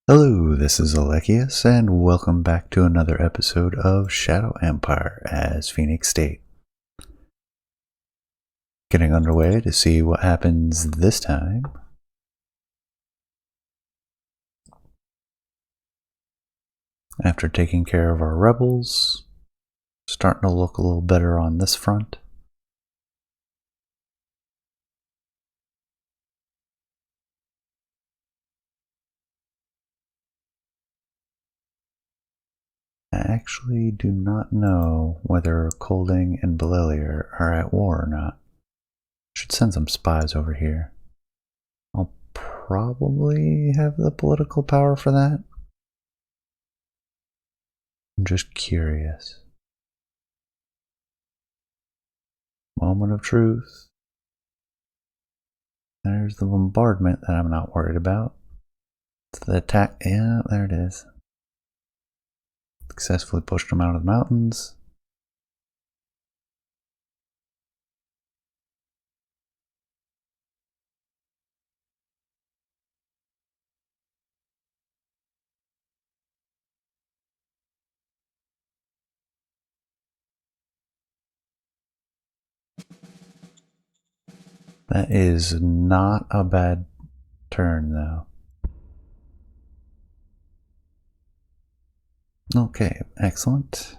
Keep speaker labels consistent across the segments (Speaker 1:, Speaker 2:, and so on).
Speaker 1: Hello, this is Alekius, and welcome back to another episode of Shadow Empire as Phoenixstate. Getting underway to see what happens this time. After taking care of our rebels, starting to look a little better on this front. I actually do not know whether Colding and Belelier are at war or not. Should send some spies over here. I'll probably have the political power for that. I'm just curious. Moment of truth. There's the bombardment that I'm not worried about. It's the attack. Yeah, there it is. Successfully pushed them out of the mountains. That is not a bad turn, though. Okay, excellent.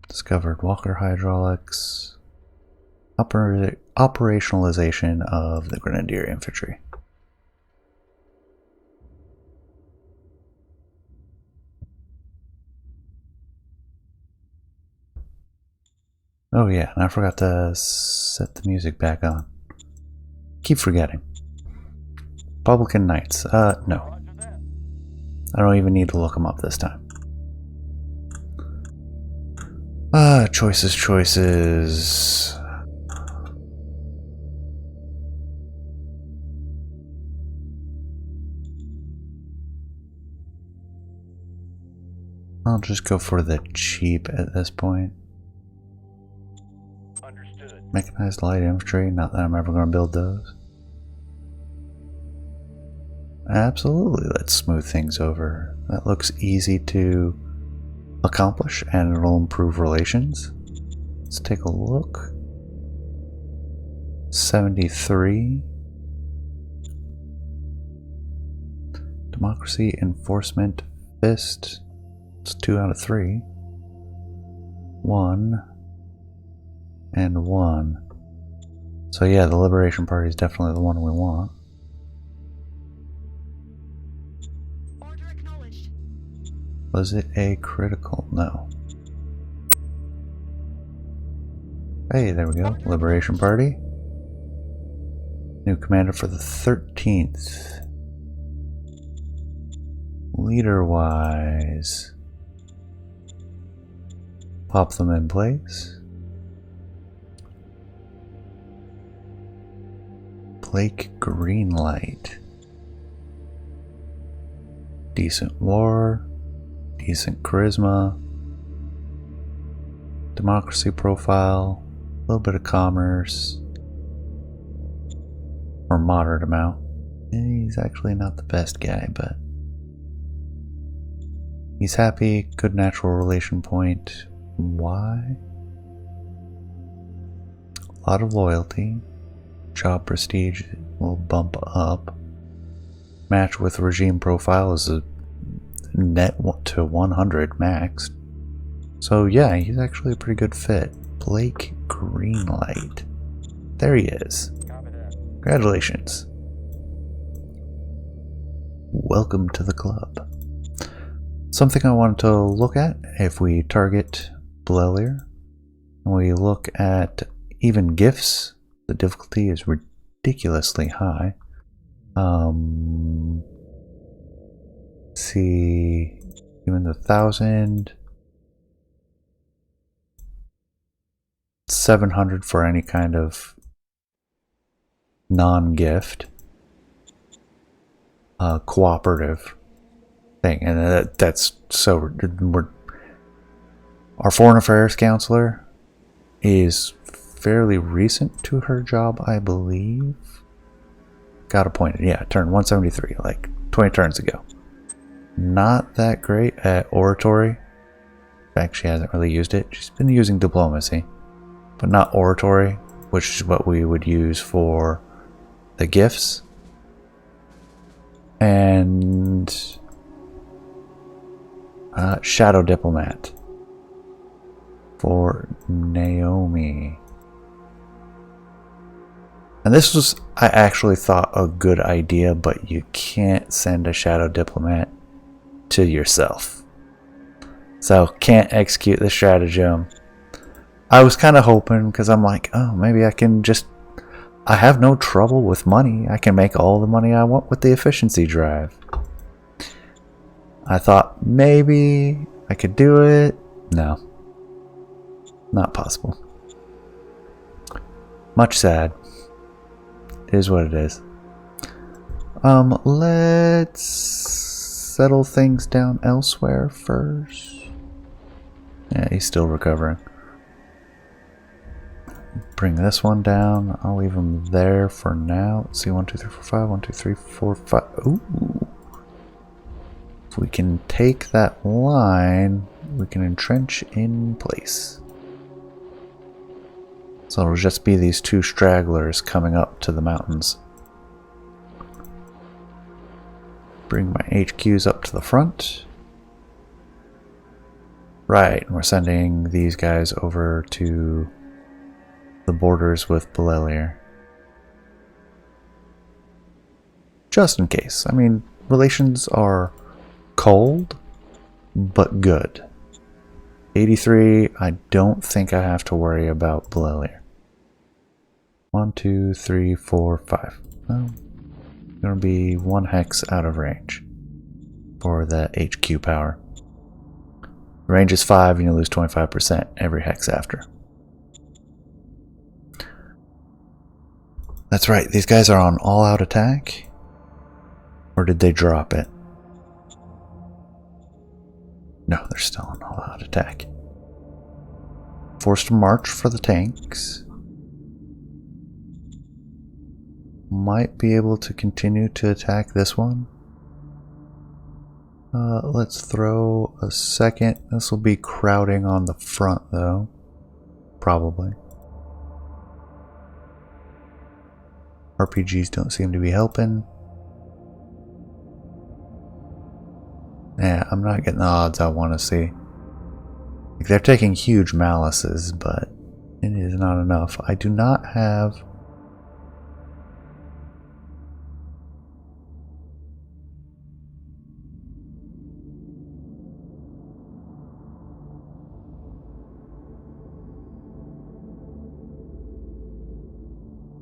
Speaker 1: Discovered Walker hydraulics. Operationalization of the Grenadier Infantry. Oh yeah, and I forgot to set the music back on. Keep forgetting. Republican Knights. No. I don't even need to look them up this time. Choices. I'll just go for the cheap at this point.
Speaker 2: Understood.
Speaker 1: Mechanized light infantry, not that I'm ever going to build those. Absolutely, let's smooth things over. That looks easy to accomplish and it'll improve relations. Let's take a look. 73. Democracy Enforcement Fist. It's 2 out of 3. 1 and 1. So yeah, the Liberation Party is definitely the one we want.
Speaker 2: Order acknowledged.
Speaker 1: Was it a critical? No. Hey, there we go. Liberation Party. New commander for the 13th. Leader-wise, pop them in place. Blake Greenlight. Decent war, decent charisma, democracy profile, a little bit of commerce, or moderate amount. He's actually not the best guy, but he's happy, good natural relation point. Why? A lot of loyalty. Job prestige will bump up. Match with regime profile is a net to 100 max. So yeah, he's actually a pretty good fit. Blake Greenlight. There he is. Congratulations. Welcome to the club. Something I wanted to look at, if we target Belelier and we look at even gifts, the difficulty is ridiculously high. See, even the 1,000, 700 for any kind of non-gift, cooperative thing, and that's so. Our foreign affairs counselor is fairly recent to her job, I believe. Got appointed, yeah, turn 173, like 20 turns ago. not that great at oratory. In fact, she hasn't really used it. She's been using diplomacy, but not oratory, which is what we would use for the gifts. And shadow diplomat for Naomi. And this was, I actually thought, a good idea, but you can't send a shadow diplomat to yourself. So, can't execute the stratagem. I was kind of hoping, because I'm like, oh, maybe I can just... I have no trouble with money. I can make all the money I want with the efficiency drive. I thought maybe I could do it. No. Not possible. Much sad. It is what it is. Let's settle things down elsewhere first. Yeah, he's still recovering. Bring this one down. I'll leave him there for now. Let's see, 1, 2, 3, 4, 5. 1, 2, 3, 4, 5. Ooh. If we can take that line, we can entrench in place. So it'll just be these two stragglers coming up to the mountains. Bring my HQs up to the front. Right, and we're sending these guys over to the borders with Belelier. Just in case. I mean, relations are cold, but good. 83, I don't think I have to worry about Belelier. 1, 2, 3, 4, 5. Well, gonna be 1 hex out of range for the HQ power. Range is 5 and you lose 25% every hex after. That's right, these guys are on all-out attack? Or did they drop it? No, they're still on all-out attack. Forced to march for the tanks. Might be able to continue to attack this one. Let's throw a second. This will be crowding on the front though. Probably. RPGs don't seem to be helping. Yeah, I'm not getting the odds I want to see. Like, they're taking huge malices, but it is not enough. I do not have...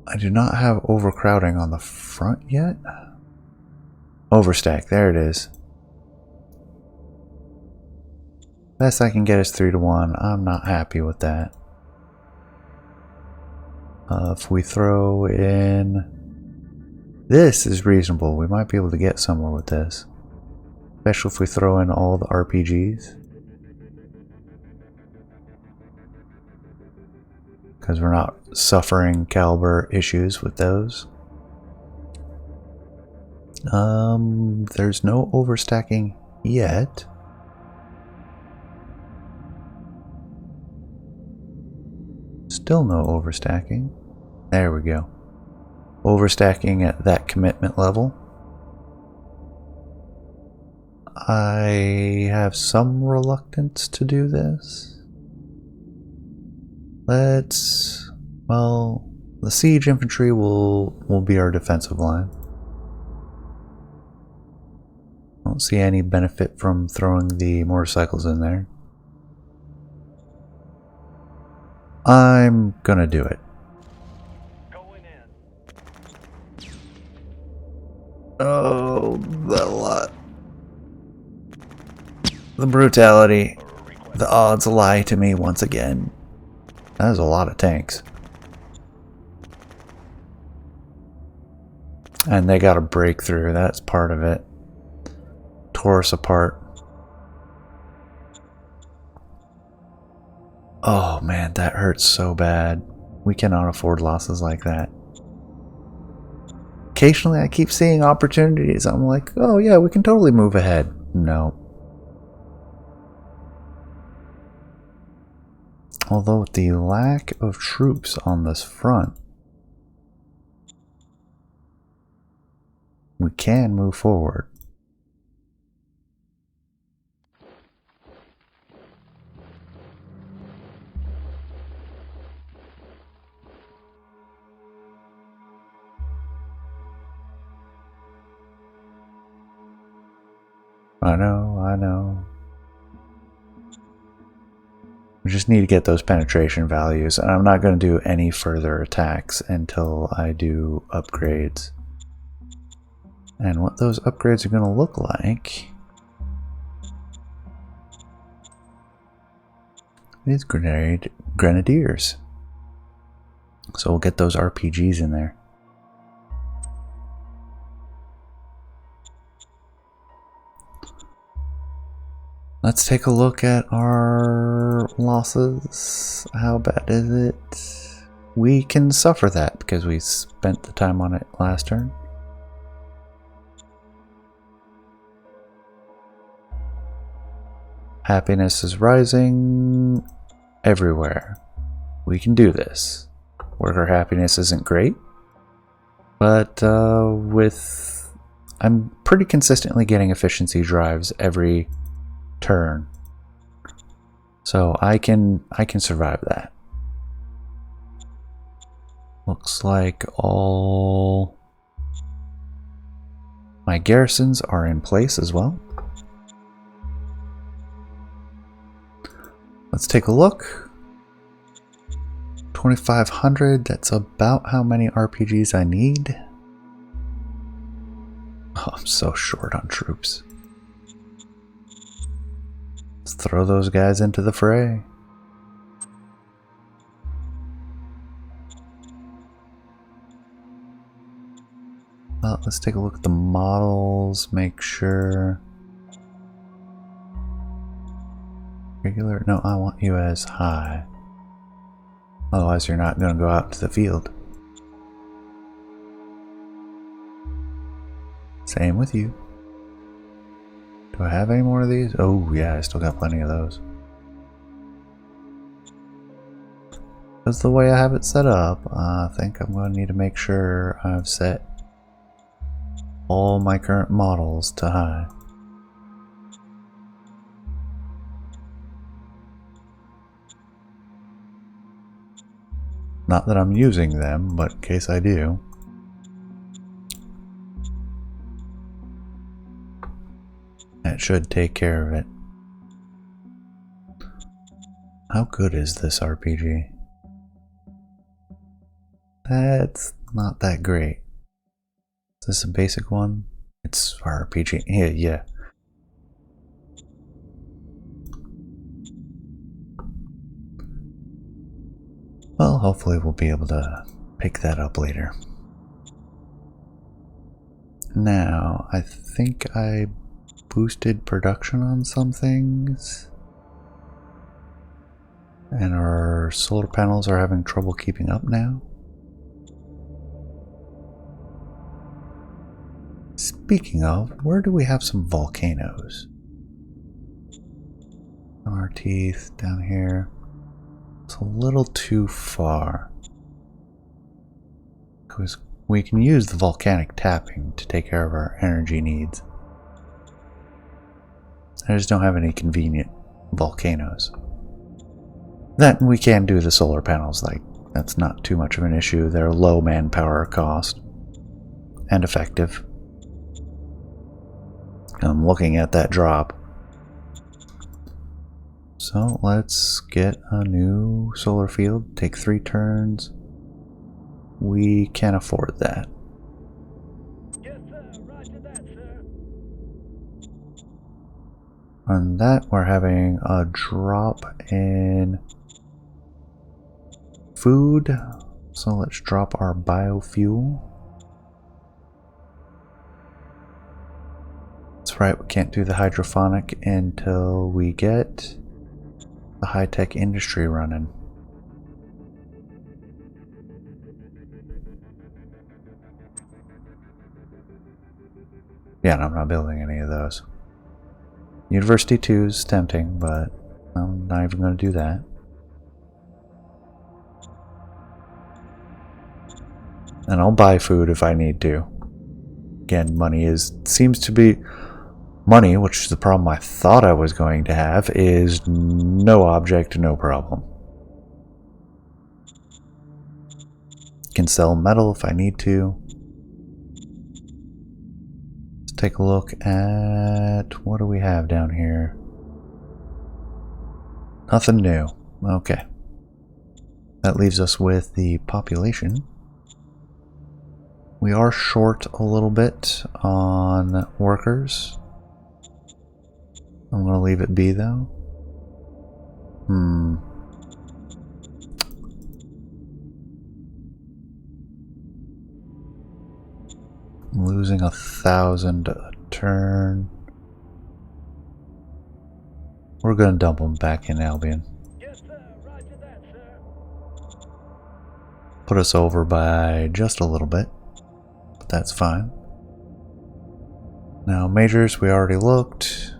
Speaker 1: I do not have overcrowding on the front yet. Overstack, there it is. Best I can get is 3 to 1. I'm not happy with that. If we throw in... This is reasonable. We might be able to get somewhere with this. Especially if we throw in all the RPGs. Because we're not suffering caliber issues with those. There's no overstacking yet. Still no overstacking. There we go. Overstacking at that commitment level. I have some reluctance to do this. Let's... Well, the siege infantry will be our defensive line. I don't see any benefit from throwing the motorcycles in there. I'm gonna do it.
Speaker 3: Going in.
Speaker 1: Oh, the lot. The brutality. The odds lie to me once again. That is a lot of tanks. And they got a breakthrough. That's part of it. Tore us apart. Oh man, that hurts so bad. We cannot afford losses like that. Occasionally I keep seeing opportunities. I'm like, oh yeah, we can totally move ahead. No. Although with the lack of troops on this front, we can move forward. I know. We just need to get those penetration values, and I'm not going to do any further attacks until I do upgrades. And what those upgrades are going to look like is grenadiers. So we'll get those RPGs in there. Let's take a look at our losses. How bad is it? We can suffer that because we spent the time on it last turn. Happiness is rising everywhere. We can do this. Worker happiness isn't great, but I'm pretty consistently getting efficiency drives every turn, so I can survive that. Looks like all my garrisons are in place as well. Let's take a look. 2,500, that's about how many RPGs I need. Oh, I'm so short on troops. Let's throw those guys into the fray. Well, let's take a look at the models, make sure. Regular? No, I want you as high. Otherwise, you're not going to go out to the field. Same with you. Do I have any more of these? Oh, yeah, I still got plenty of those. That's the way I have it set up. I think I'm going to need to make sure I've set all my current models to high. Not that I'm using them, but in case I do. That should take care of it. How good is this RPG? That's not that great. Is this a basic one? It's RPG. Yeah. Well, hopefully we'll be able to pick that up later. Now, I think I boosted production on some things. And our solar panels are having trouble keeping up now. Speaking of, where do we have some volcanoes? On our teeth, down here. It's a little too far. Because we can use the volcanic tapping to take care of our energy needs. I just don't have any convenient volcanoes. Then we can do the solar panels, like, that's not too much of an issue. They're low manpower cost and effective. I'm looking at that drop. So let's get a new solar field. Take 3 turns. We can afford that.
Speaker 3: Yes, sir. Roger that, sir.
Speaker 1: On that, we're having a drop in food. So let's drop our biofuel. That's right, we can't do the hydroponic until we get the high-tech industry running. Yeah, and I'm not building any of those. University 2 is tempting, but I'm not even going to do that. And I'll buy food if I need to. Again, seems to be money, which is the problem I thought I was going to have, is no object, no problem. Can sell metal if I need to. Let's take a look at what do we have down here. Nothing new. Okay. That leaves us with the population. We are short a little bit on workers. I'm going to leave it be though. I'm losing 1,000 a turn. We're going to dump them back in Albion.
Speaker 3: Yes, sir. Roger that, sir.
Speaker 1: Put us over by just a little bit, but that's fine. Now majors, we already looked.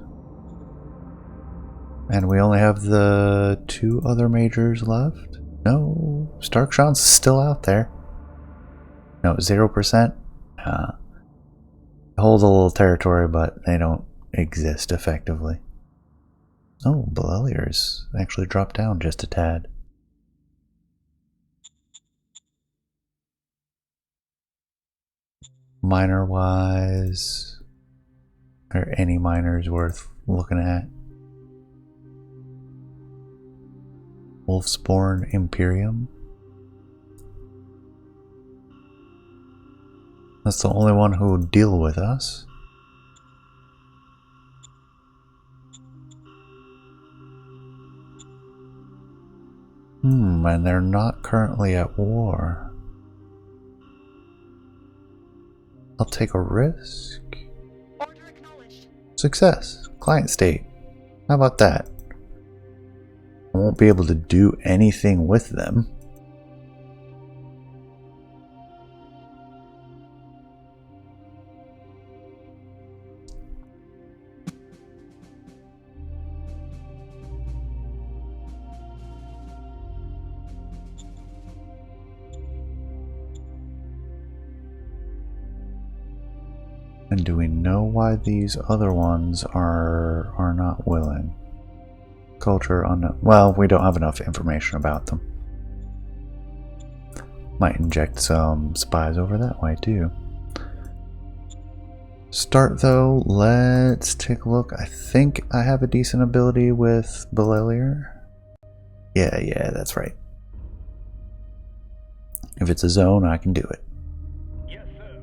Speaker 1: And we only have the 2 other majors left. No, Starkshawn's still out there. No, 0%. Hold a little territory, but they don't exist effectively. Oh, Belelier's actually dropped down just a tad. Miner-wise, are any miners worth looking at? Wolfsborn Imperium. That's the only one who will deal with us. And they're not currently at war. I'll take a risk.
Speaker 2: Order acknowledged.
Speaker 1: Success. Client state. How about that? I won't be able to do anything with them. And do we know why these other ones are not willing? Culture unknown. Well, we don't have enough information about them. Might inject some spies over that way too. Start though, let's take a look. I think I have a decent ability with Belelier. Yeah, that's right. If it's a zone, I can do it.
Speaker 3: Yes, sir.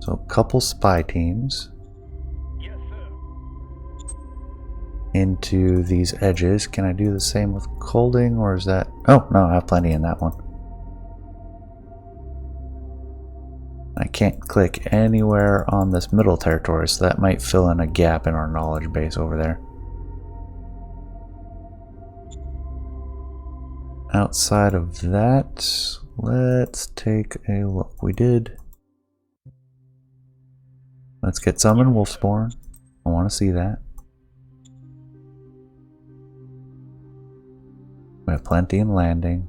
Speaker 1: So a couple spy teams
Speaker 3: Yes, sir.
Speaker 1: into these edges. Can I do the same with Colding, or is that... Oh, no, I have plenty in that one. I can't click anywhere on this middle territory, so that might fill in a gap in our knowledge base over there. Outside of that, let's take a look. We did... Let's get some in Wolfsborn. I want to see that. We have plenty in Landing.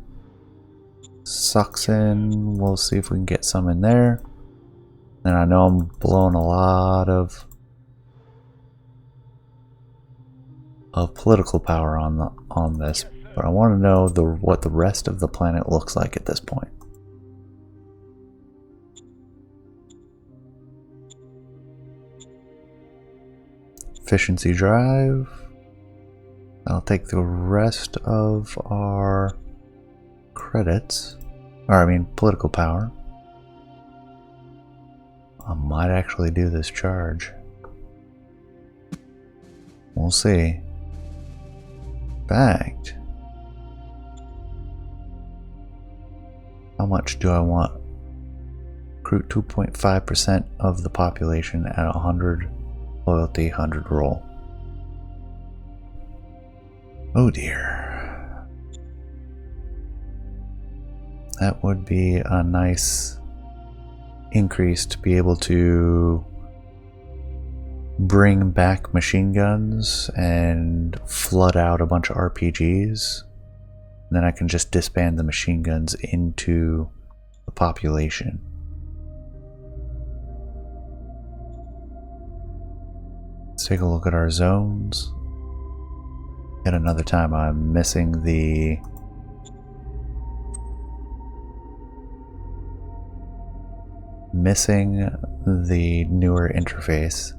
Speaker 1: Suxon, we'll see if we can get some in there. And I know I'm blowing a lot of political power on this, but I want to know what the rest of the planet looks like at this point. Efficiency drive. I'll take the rest of our credits, or I mean political power. I might actually do this charge. We'll see. Fact. How much do I want? Recruit 2.5% of the population at 100 loyalty, 100 roll. Oh dear. That would be a nice increase to be able to bring back machine guns and flood out a bunch of RPGs. And then I can just disband the machine guns into the population. Let's take a look at our zones. Yet another time I'm missing the newer interface.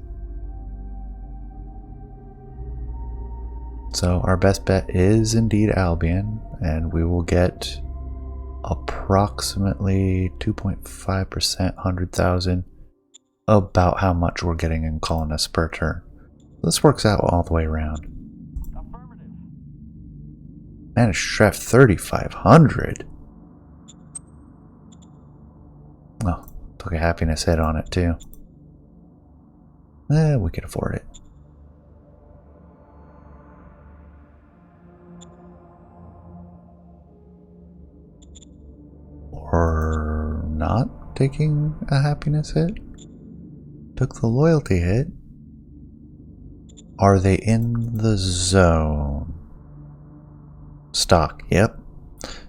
Speaker 1: So our best bet is indeed Albion, and we will get approximately 2.5%, 100,000, about how much we're getting in colonists per turn. This works out all the way around.
Speaker 3: Affirmative.
Speaker 1: Managed to draft 3,500. Oh, took a happiness hit on it too. We can afford it. Or not taking a happiness hit? Took the loyalty hit. Are they in the zone? Stock, yep.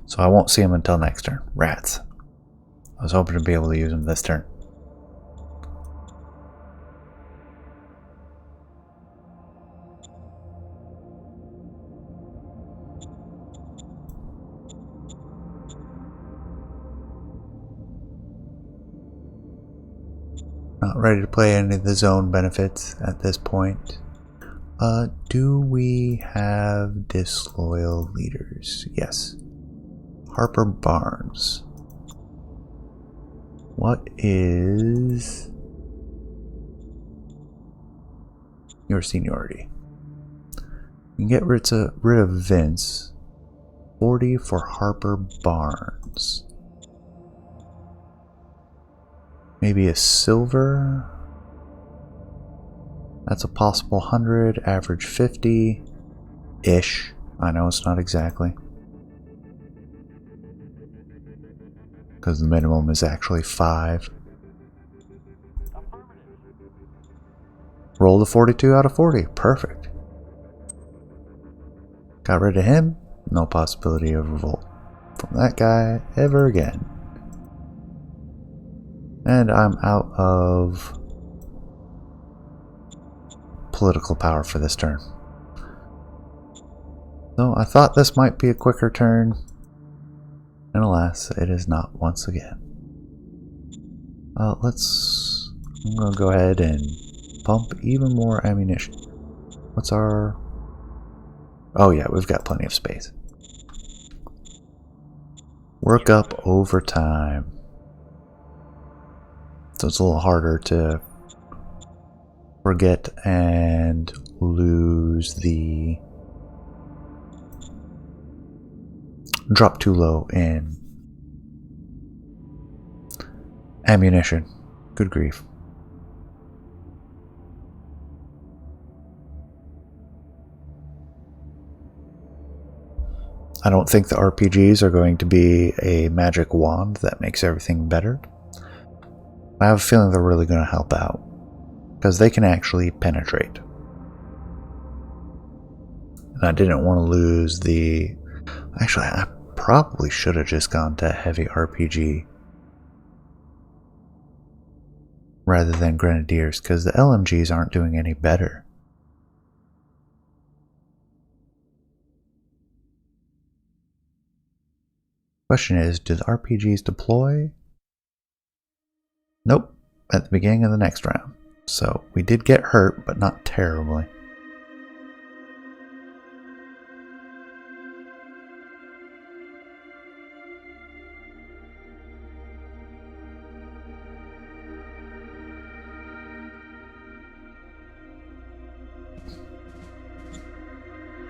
Speaker 1: So I won't see them until next turn. Rats. I was hoping to be able to use them this turn. Not ready to play any of the zone benefits at this point. Do we have disloyal leaders? Yes. Harper Barnes. What is your seniority? You can get rid of Vince. 40 for Harper Barnes. Maybe a silver. That's a possible 100, average 50-ish. I know it's not exactly. Because the minimum is actually 5. Roll the 42 out of 40. Perfect. Got rid of him. No possibility of revolt from that guy ever again. And I'm out of political power for this turn. So I thought this might be a quicker turn, and alas, it is not once again. I'm gonna go ahead and pump even more ammunition. What's our... Oh yeah, we've got plenty of space. Work up overtime. So it's a little harder to forget and lose the drop too low in ammunition. Good grief. I don't think the RPGs are going to be a magic wand that makes everything better. I have a feeling they're really going to help out, because they can actually penetrate. And I didn't want to lose the... Actually, I probably should have just gone to heavy RPG rather than Grenadiers, because the LMGs aren't doing any better. Question is, do the RPGs deploy? Nope, at the beginning of the next round. So we did get hurt, but not terribly.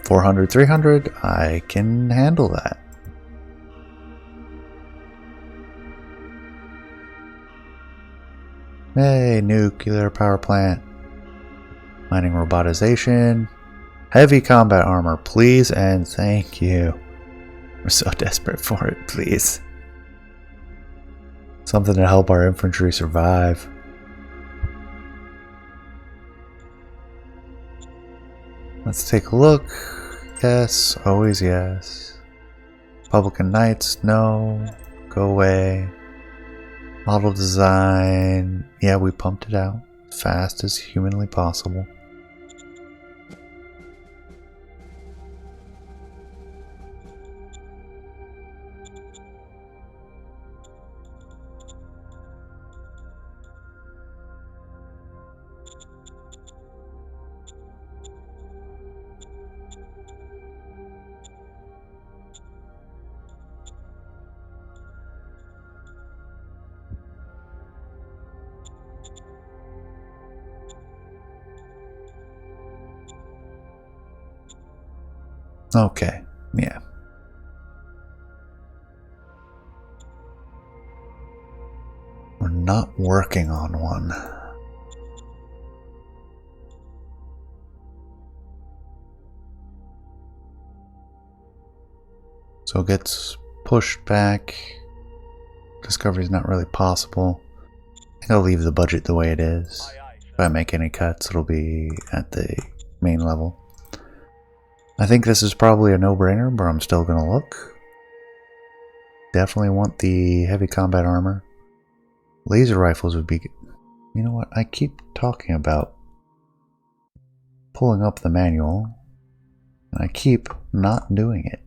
Speaker 1: $400, $300, I can handle that. Hey, nuclear power plant. Mining robotization. Heavy combat armor, please and thank you. We're so desperate for it, please. Something to help our infantry survive. Let's take a look. Yes, always yes. Republican Knights, no. Go away. Model design. Yeah, we pumped it out as fast as humanly possible. Okay, yeah. We're not working on one. So it gets pushed back. Discovery is not really possible. I think I'll leave the budget the way it is. If I make any cuts, it'll be at the main level. I think this is probably a no-brainer, but I'm still going to look. Definitely want the heavy combat armor. Laser rifles would be... You know what? I keep talking about pulling up the manual, and I keep not doing it.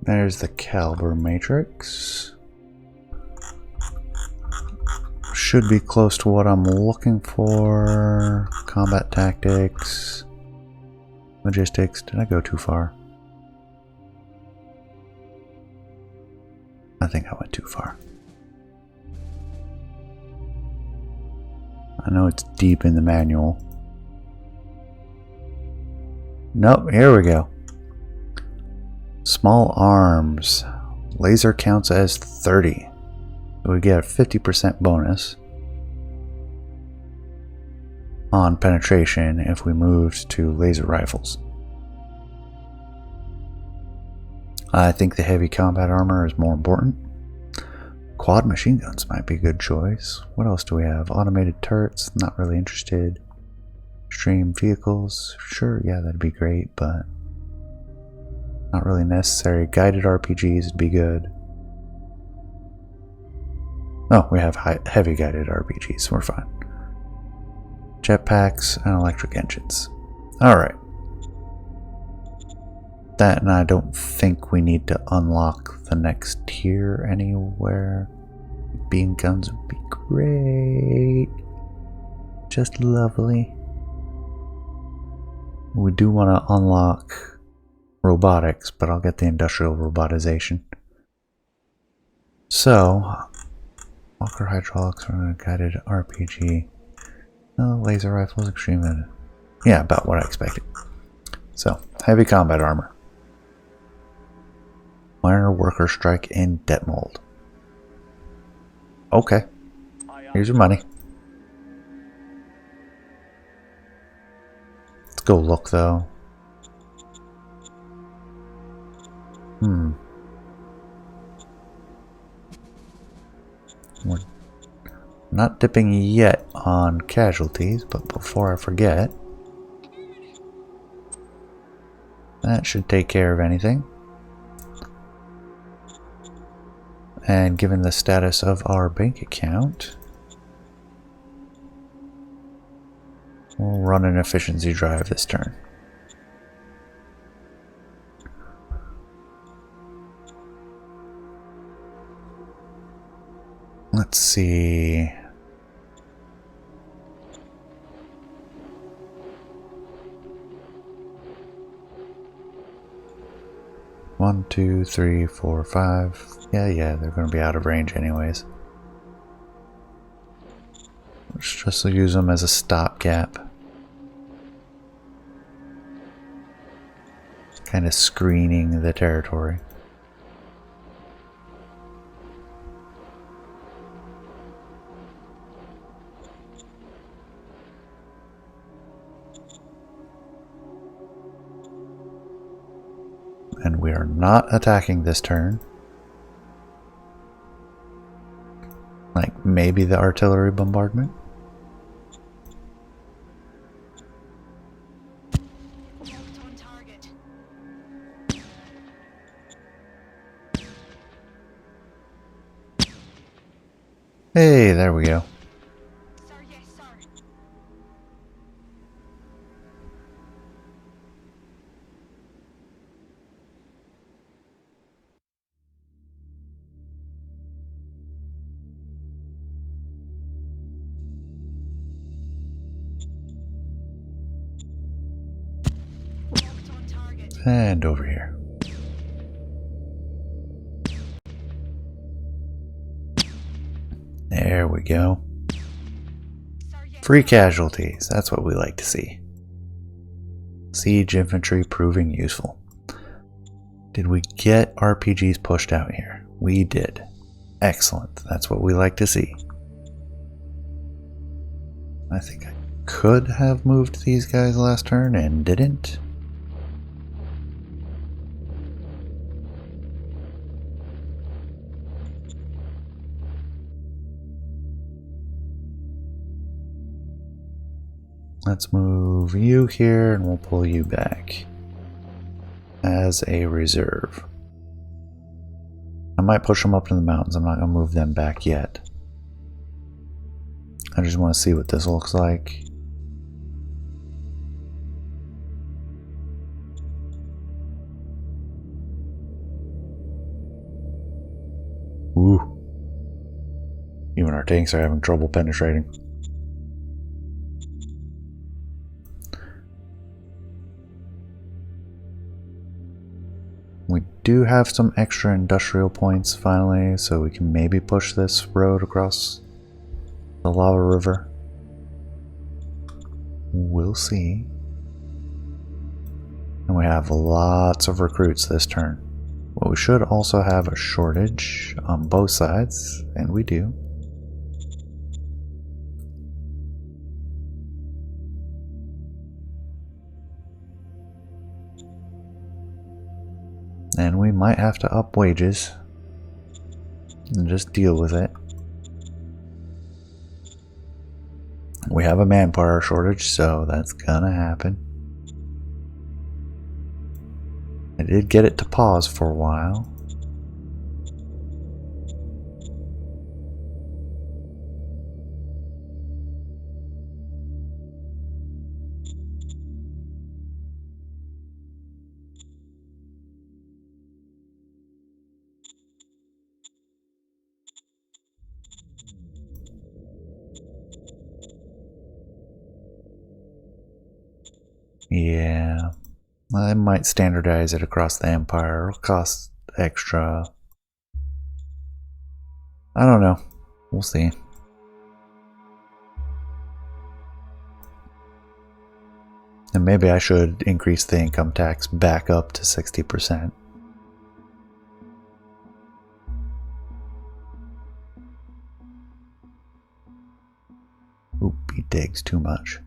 Speaker 1: There's the caliber matrix. Should be close to what I'm looking for. Combat tactics. Logistics. Did I go too far? I think I went too far. I know it's deep in the manual. Nope, here we go. Small arms. Laser counts as 30. So we get a 50% bonus on penetration if we moved to laser rifles. I think the heavy combat armor is more important. Quad machine guns might be a good choice. What else do we have? Automated turrets, not really interested. Stream vehicles, sure, yeah, that'd be great, but not really necessary. Guided RPGs would be good. Oh, we have heavy guided RPGs, we're fine. Jetpacks and electric engines. Alright. That, and I don't think we need to unlock the next tier anywhere. Beam guns would be great. Just lovely. We do want to unlock robotics, but I'll get the industrial robotization. So, Walker hydraulics are a guided RPG. Oh, laser rifles, extreme. Yeah, about what I expected. So, heavy combat armor. Minor worker strike in det mold. Okay. Here's your money. Let's go look though. We're not dipping yet on casualties, but before I forget, that should take care of anything. And given the status of our bank account, we'll run an efficiency drive this turn. Let's see. One, two, three, four, five. Yeah, they're going to be out of range anyways. Let's just use them as a stopgap. Kind of screening the territory. And we are not attacking this turn. Like maybe the artillery bombardment.
Speaker 2: Locked on target.
Speaker 1: Hey, there we go.
Speaker 2: Sir, yes, sir. Locked on target.
Speaker 1: And over here. There we go.
Speaker 2: Sir, yes,
Speaker 1: Free
Speaker 2: sir.
Speaker 1: casualties. That's what we like to see. Siege infantry proving useful. Did we get RPGs pushed out here? We did. Excellent. That's what we like to see. I think I could have moved these guys last turn and didn't. Let's move you here and we'll pull you back as a reserve. I might push them up to the mountains. I'm not going to move them back yet. I just want to see what this looks like. Ooh. Even our tanks are having trouble penetrating. We do have some extra industrial points finally, so we can maybe push this road across the lava river. We'll see. And we have lots of recruits this turn. But we should also have a shortage on both sides, and we do. And we might have to up wages and just deal with it. We have a manpower shortage, so that's gonna happen. I did get it to pause for a while. Yeah, I might standardize it across the empire. It'll cost extra. I don't know. We'll see. And maybe I should increase the income tax back up to 60%. Oop, he digs too much.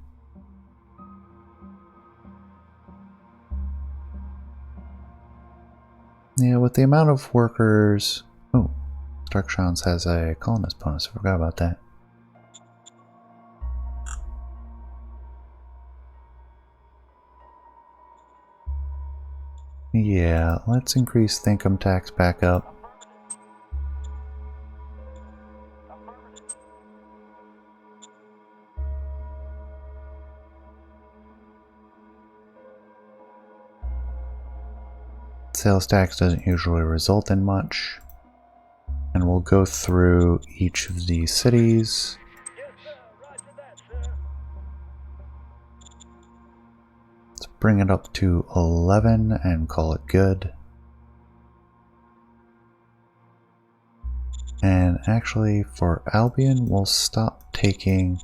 Speaker 1: Yeah, with the amount of workers... Oh, Starkshans has a colonist bonus. I forgot about that. Yeah, let's increase the income tax back up. Sales tax doesn't usually result in much. And we'll go through each of these cities.
Speaker 3: Yes, sir. Roger that, sir.
Speaker 1: Let's bring it up to 11 and call it good. And actually, for Albion, we'll stop taking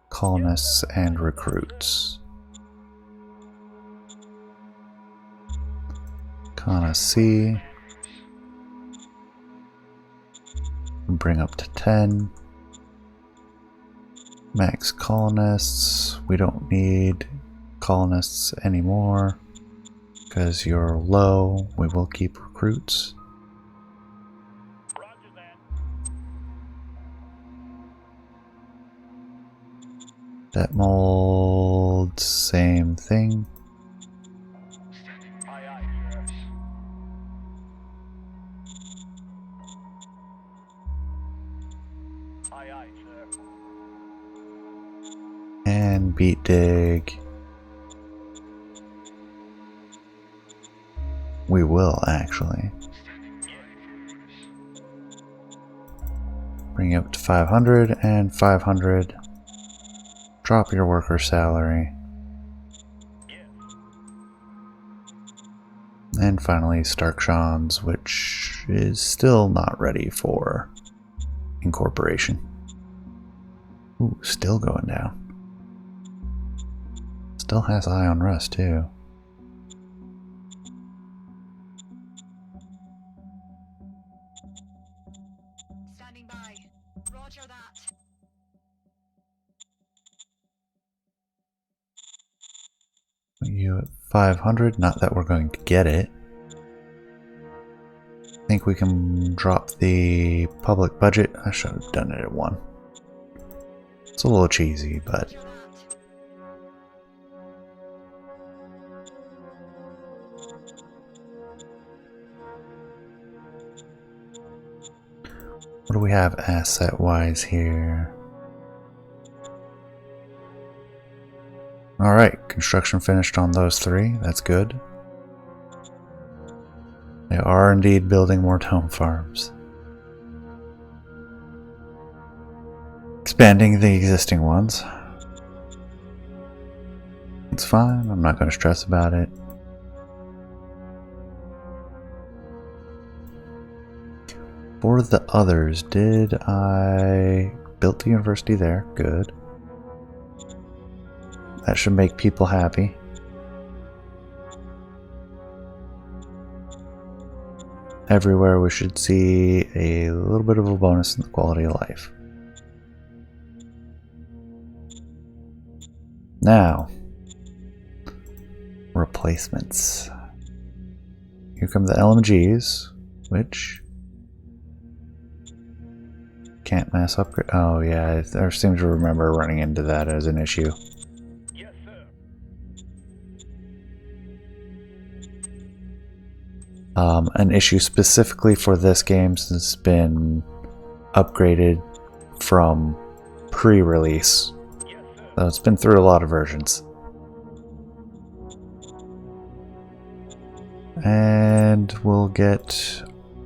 Speaker 1: colonists and recruits. Kana C. Bring up to 10. Max colonists. We don't need colonists anymore. Because you're low, we will keep recruits.
Speaker 3: Roger that.
Speaker 1: That mold, same thing.
Speaker 3: Aye, aye, sir. Aye, aye, sir.
Speaker 1: And beat dig. We will actually. Bring it up to 500 and 500. Drop your worker salary. And finally Starkshawns, which is still not ready for incorporation. Ooh, still going down. Still has eye on rust too.
Speaker 2: Standing by. Roger that.
Speaker 1: Put you at 500, not that we're going to get it. I think we can drop the public budget. I should have done it at 1. It's a little cheesy, but
Speaker 2: Roger that.
Speaker 1: what do we have asset-wise here? Alright, construction finished on those 3. That's good. They are indeed building more town farms. Expanding the existing ones. It's fine, I'm not going to stress about it. For the others, did I build the university there? Good. That should make people happy. Everywhere we should see a little bit of a bonus in the quality of life. Now, replacements. Here come the LMGs, which can't mass upgrade. Oh yeah, I seem to remember running into that as an issue.
Speaker 3: Yes, sir.
Speaker 1: An issue specifically for this game since it's been upgraded from pre-release.
Speaker 3: Yes, sir.
Speaker 1: So it's been through a lot of versions. And we'll get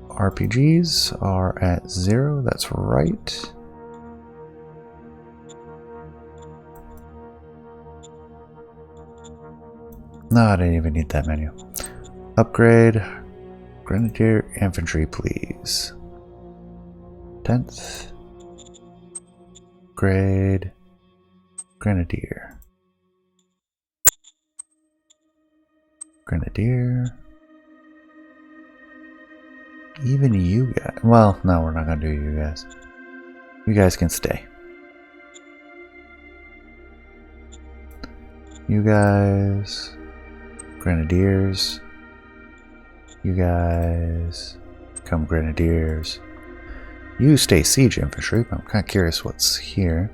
Speaker 1: RPGs are at 0, that's right. No, I didn't even need that menu. Upgrade Grenadier Infantry, please. 10th. Grade Grenadier. Grenadier. Even you guys. Well, no, we're not gonna do you guys. You guys can stay. You guys. Grenadiers. You guys. Become Grenadiers. You stay Siege Infantry, but I'm kind of curious what's here.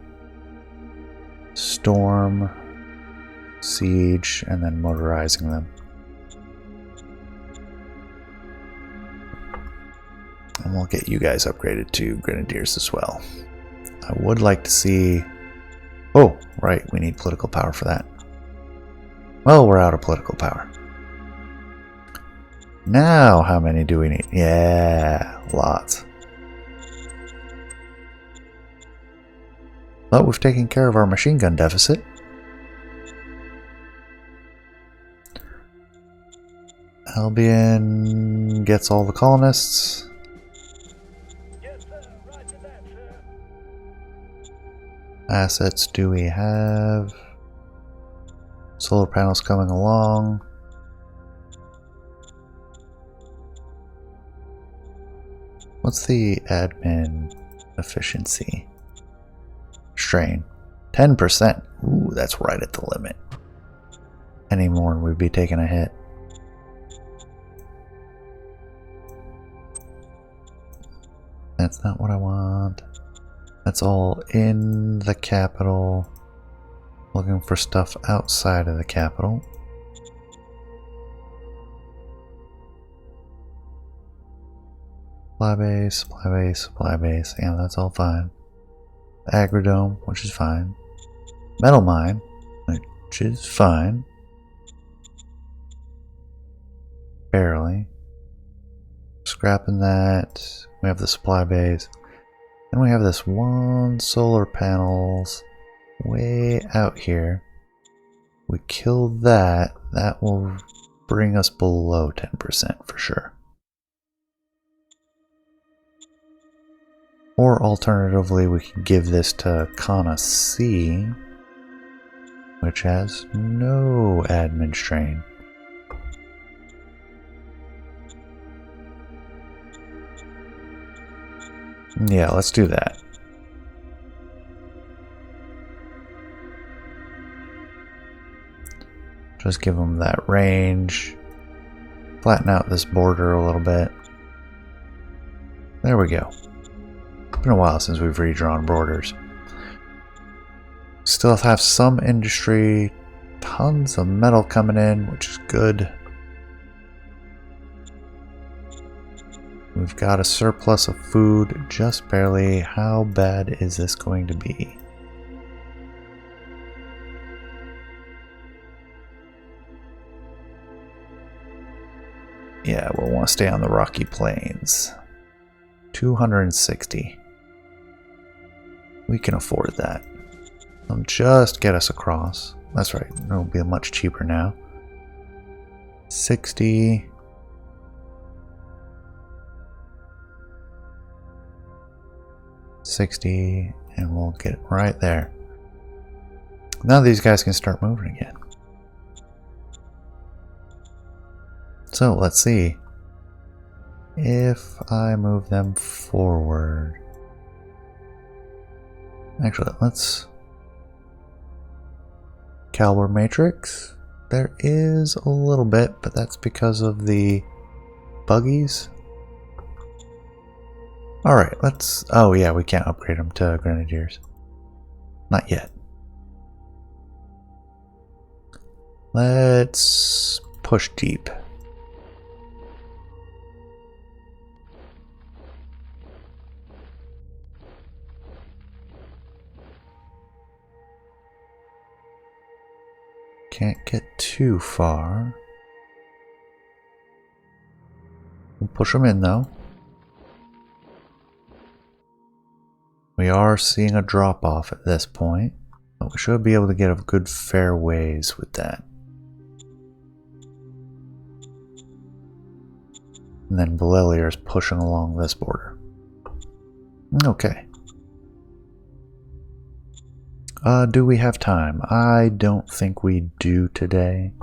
Speaker 1: Storm. Siege, and then motorizing them. And we'll get you guys upgraded to Grenadiers as well. I would like to see... Oh, right, we need political power for that. Well, we're out of political power. Now, how many do we need? Yeah, lots. But we've taken care of our machine gun deficit. Albion gets all the colonists.
Speaker 3: Yes, sir. Roger that, sir.
Speaker 1: Assets do we have? Solar panels coming along. What's the admin efficiency? Strain. 10%. Ooh, that's right at the limit. Any more and we'd be taking a hit. That's not what I want. That's all in the capital. Looking for stuff outside of the capital. Supply base, supply base, supply base. Yeah, that's all fine. Agrodome, which is fine. Metal mine, which is fine. Barely. Scrapping that. We have the supply base. And we have this one solar panels way out here. We kill that. That will bring us below 10% for sure. Or alternatively, we can give this to Kana C, which has no admin strain. Yeah, let's do that. Just give them that range. Flatten out this border a little bit. There we go. It's been a while since we've redrawn borders. Still have some industry. Tons of metal coming in, which is good. We've got a surplus of food, just barely. How bad is this going to be? Yeah, we'll want to stay on the Rocky Plains. 260. We can afford that. It'll just get us across. That's right, it'll be much cheaper now. 60. 60, and we'll get it right there. Now these guys can start moving again. So let's see if I move them forward. Actually, let's caliber matrix. There is a little bit, but that's because of the buggies. Alright, let's... Oh yeah, we can't upgrade them to grenadiers. Not yet. Let's push deep. Can't get too far. We'll push them in though. We are seeing a drop off at this point, but we should be able to get a good fair ways with that. And then Belelier is pushing along this border. Okay. Do we have time? I don't think we do today.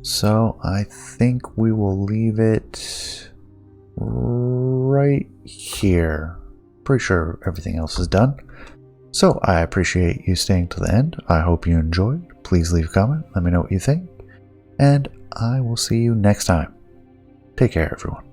Speaker 1: So I think we will leave it right here. Pretty sure everything else is done. So I appreciate you staying to the end. I hope you enjoyed. Please leave a comment. Let me know what you think. And I will see you next time. Take care, everyone.